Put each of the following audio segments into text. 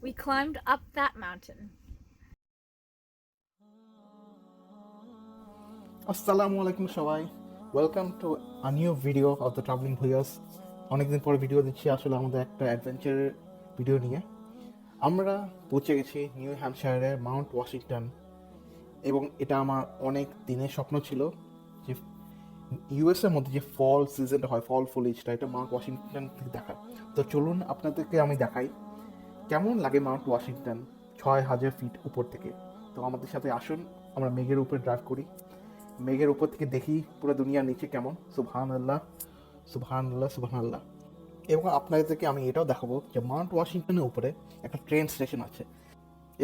We climbed up that mountain. আসসালামু আলাইকুম সবাই, welcome to a new video of the travelling Bhuiyas. অনেকদিন পরে ভিডিও দিচ্ছি আসলে আমাদের একটা অ্যাডভেঞ্চারের ভিডিও নিয়ে। আমরা পৌঁছে গেছি নিউ হ্যাম্পশায়ারের মাউন্ট ওয়াশিংটন, এবং এটা আমার অনেক দিনের স্বপ্ন ছিল যে ইউএসের মধ্যে যে ফল সিজনটা হয়, ফল ফলিজটা, এটা মাউন্ট ওয়াশিংটন থেকে দেখা। তো চলুন আপনাদেরকে আমি দেখাই কেমন লাগে মাউন্ট ওয়াশিংটন 6,000 ফিট উপর থেকে। তো আমাদের সাথে আসুন, আমরা মেঘের উপরে ড্রাইভ করি। মেঘের উপর থেকে দেখি পুরো দুনিয়ার নিচে কেমন। সুবহান আল্লাহ, সুবহান আল্লাহ, সুবহান আল্লাহ। এবং আপনাদেরকে আমি এটাও দেখাবো যে মাউন্ট ওয়াশিংটনের উপরে একটা ট্রেন স্টেশন আছে,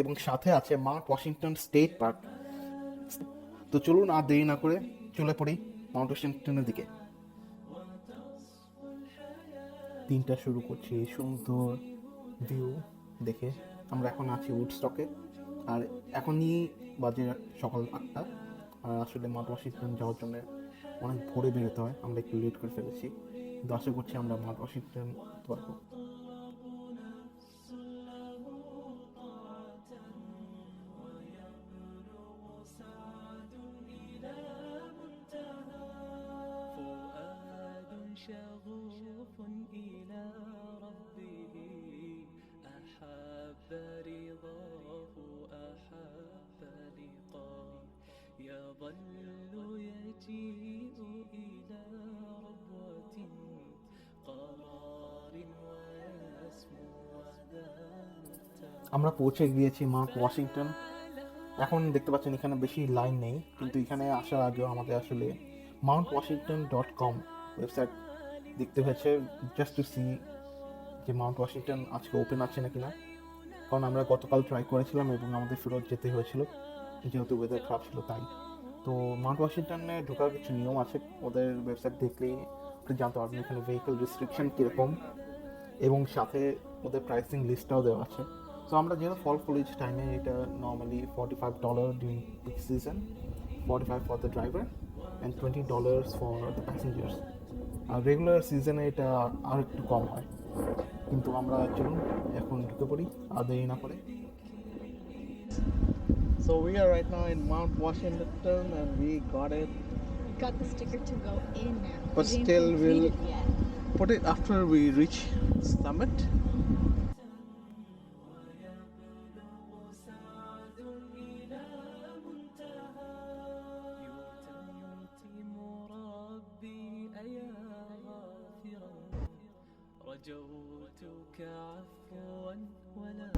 এবং সাথে আছে মাউন্ট ওয়াশিংটন স্টেট পার্ক। তো চলুন আর দেরি না করে চলে পড়ি মাউন্ট ওয়াশিংটনের দিকে। দিনটা শুরু করছি সুন্দর ভিউ দেখে। আমরা এখন আছি উডস্টকে, আর এখনই বাজে সকাল 8টা। আর আসলে মাউন্ট ওয়াশিংটন যাওয়ার জন্য অনেক ভোরে বেরোতে হয়, আমরা একটু লেট করে ফেলেছি, কিন্তু আশা করছি আমরা মাউন্ট ওয়াশিংটন যেতে পারবো। شغوف إلى ربه أحب رضاه أحب لقاه يظل يجيء إلى ربوة قرار ويسمو ذا আমরা পৌঁছে গিয়েছি মাউন্ট ওয়াশিংটন। এখন দেখতে পাচ্ছেন এখানে বেশি লাইন নেই, কিন্তু এখানে আসার আগেও আমাদের আসলে mountwashington.com ওয়েবসাইট দেখতে হয়েছে, জাস্ট টু সি যে মাউন্ট ওয়াশিংটন আজকে ওপেন আছে নাকি না। কারণ আমরা গতকাল ট্রাই করেছিলাম এবং আমাদের ফেরত যেতে হয়েছিল যেহেতু ওয়েদার খারাপ ছিল তাই। তো মাউন্ট ওয়াশিংটনে ঢোকার কিছু নিয়ম আছে, ওদের ওয়েবসাইট দেখলেই আপনি জানতে পারবেন এখানে ভেহিকল রেস্ট্রিকশন কীরকম, এবং সাথে ওদের প্রাইসিং লিস্টটাও দেওয়া আছে। সো আমরা যেহেতু ফল ফলিজ টাইমে, এটা normally $45 during peak season, 45 for the driver and $20 for the passengers. আর রেগুলার সিজনে এটা আর একটু কম হয়, কিন্তু আমরা চলুন এখন ঢুকে পড়ি আর দেরি না করে। So we are right now in Mount Washington and we got it. Got the sticker to go in now. But We didn't still complete we'll- it yet. Put it after we reach summit. يتم ربي أيا غافرا رجوتك عفوا ولا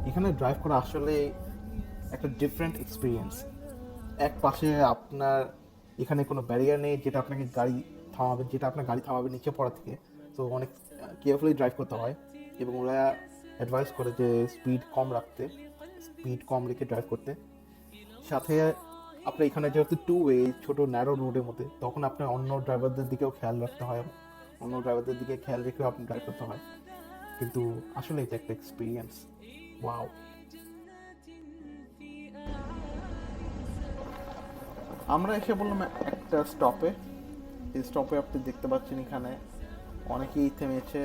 এখানে drive করা আসলে একটা different experience. এক পাশে আপনার এখানে কোনো barrier নেই যেটা আপনাকে গাড়ি থামাবে, যেটা আপনার গাড়ি থামাবে নিচে পড়া থেকে। তো অনেক কেয়ারফুলি ড্রাইভ করতে হয়, এবং ওরা অ্যাডভাইস করে যে স্পিড কম রাখতে, স্পিড কম রেখে ড্রাইভ করতে। সাথে আপনার এখানে যেহেতু টু ওয়ে, ছোটো ন্যারো রোডের মধ্যে, তখন আপনার অন্য ড্রাইভারদের দিকেও খেয়াল রাখতে হয়, অন্য ড্রাইভারদের দিকে খেয়াল রেখেও আপনি ড্রাইভ করতে হয়। কিন্তু আসলে এটা একটা এক্সপিরিয়েন্স, ওয়াও। আমরা এসে বললাম একটা স্টপে। এই স্টপে আপনি দেখতে পাচ্ছেন এখানে অনেকেই থেমেছে।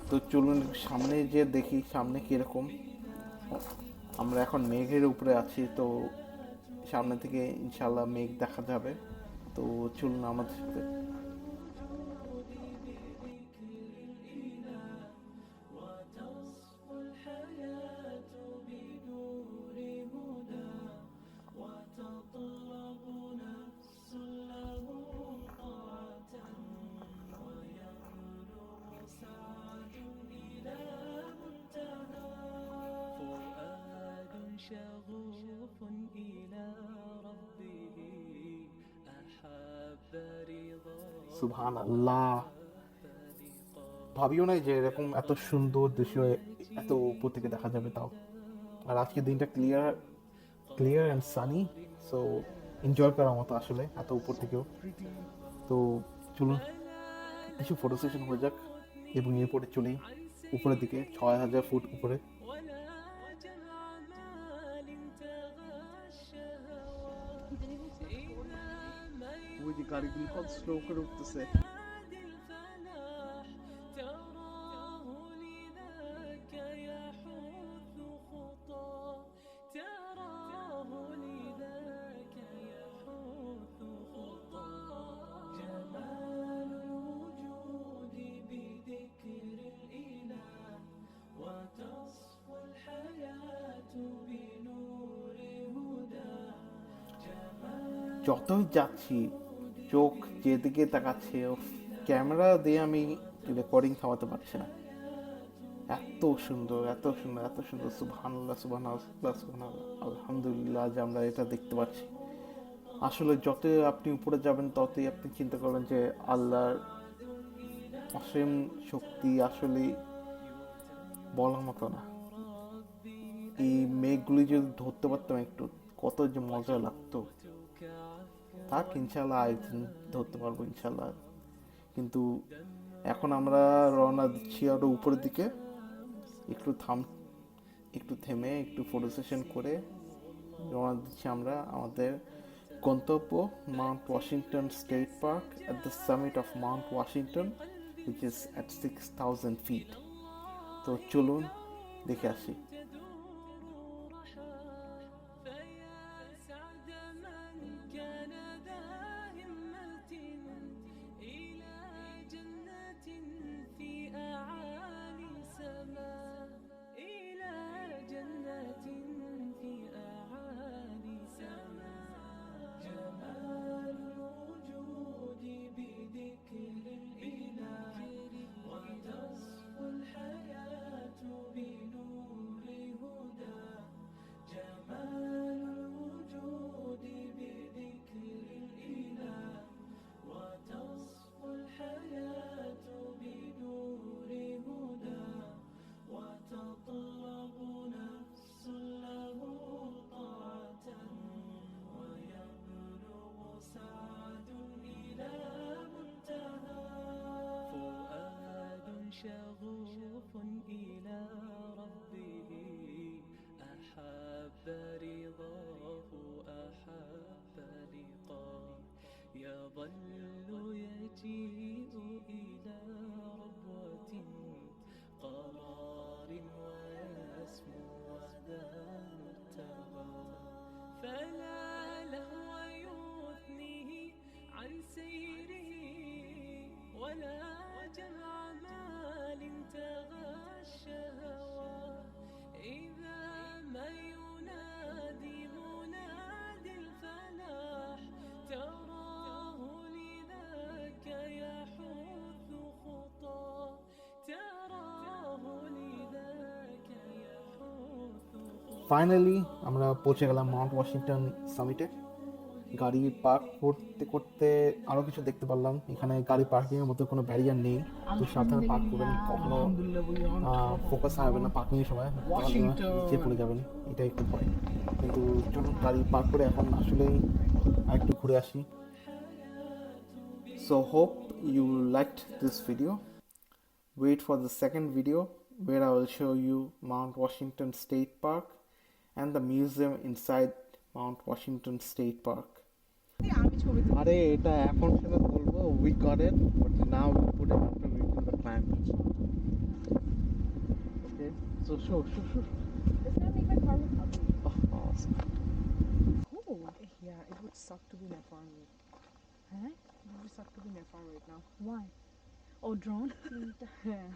তো চলুন সামনে যে দেখি সামনে কীরকম। আমরা এখন মেঘের উপরে আছি, তো সামনে থেকে ইনশাল্লাহ মেঘ দেখা যাবে। তো চলুন আমাদের সাথে। شغوف إلى ربه أحب رضاه সুবহান আল্লাহ, ভাবিও নাই যে এরকম এত সুন্দর দৃশ্য এত উপর থেকে দেখা যাবে তাও। আর আজকে দিনটা clear clear and sunny, so enjoy করার মতো আসলে এত উপর থেকেও। তো চলুন কিছু ফটো সেশন হয়ে যাক, এবং এরপরে চলি উপরের দিকে 6,000 ফুট উপরে। ولا جمال تغشى ওই যে গাড়িগুলো কত স্লো করে উঠতেছে। الفلاح تراه যতই যাচ্ছি চোখ যেদিকে তাকাচ্ছে ক্যামেরা দিয়ে আমি রেকর্ডিং থামাতে পারছি না। এত সুন্দর, এত সুন্দর, এত সুন্দর। সুবহানাল্লাহ, সুবহানাল্লাহ, সুবহানাল্লাহ, আলহামদুলিল্লাহ যে আমরা এটা দেখতে পাচ্ছি। আসলে যতই আপনি উপরে যাবেন ততই আপনি চিন্তা করবেন যে আল্লাহর অসীম শক্তি আসলে বলার মতো না। এই মেঘগুলি যদি ধরতে পারতাম একটু, কত যে মজা লাগতো। থাক, ইনশাল্লাহ একদিন ধরতে পারবো ইনশাল্লাহ। কিন্তু এখন আমরা রওনা দিচ্ছি আরো উপরের দিকে। একটু থেমে একটু ফটো সেশন করে রওনা দিচ্ছি আমরা আমাদের গন্তব্য, Mount Washington state park at the summit of Mount Washington, which is at 6,000 feet. তো চলুন দেখে আসি। شغوف إلى ربه أحب رضاه أحب لقاه يظل يجيء إلى ربوة قرار ويسمو ذا مرتبى فلا لهو يثنيه عن سيره ولا جمع مال تغشى هوى إذا ما ينادي منادي الفلاح تراه لذاك يحث خطاه تراه لذاك يحث ফাইনালি আমরা পৌঁছে গেলাম মাউন্ট ওয়াশিংটন সামিটে। গাড়ি পার্ক করতে করতে আরও কিছু দেখতে পারলাম। এখানে গাড়ি পার্কিংয়ের মতো কোনো ব্যারিয়ার নেই, তো সাবধানে পার্ক করবেন, কখনো ফোকাস হারাবেন না পার্কিংয়ের সময়, নিচে পড়ে যাবেন, এটা একটু ভয়। কিন্তু চলুন গাড়ি পার্ক করে এখন আসলেই আরেকটু ঘুরে আসি। So hope you liked this video. Wait for the second video where I will show you Mount Washington State Park and the museum inside Mount Washington State Park. আরে এটা এখন সেটা বলবো, we got it, but now we put it after we do the climb. Okay, so sure. Does that make my car look ugly? Oh, awesome. Oh, yeah, it would suck to be in a farm. Huh? It would suck to be in a farm right now. Why? Oh, drone? Yeah.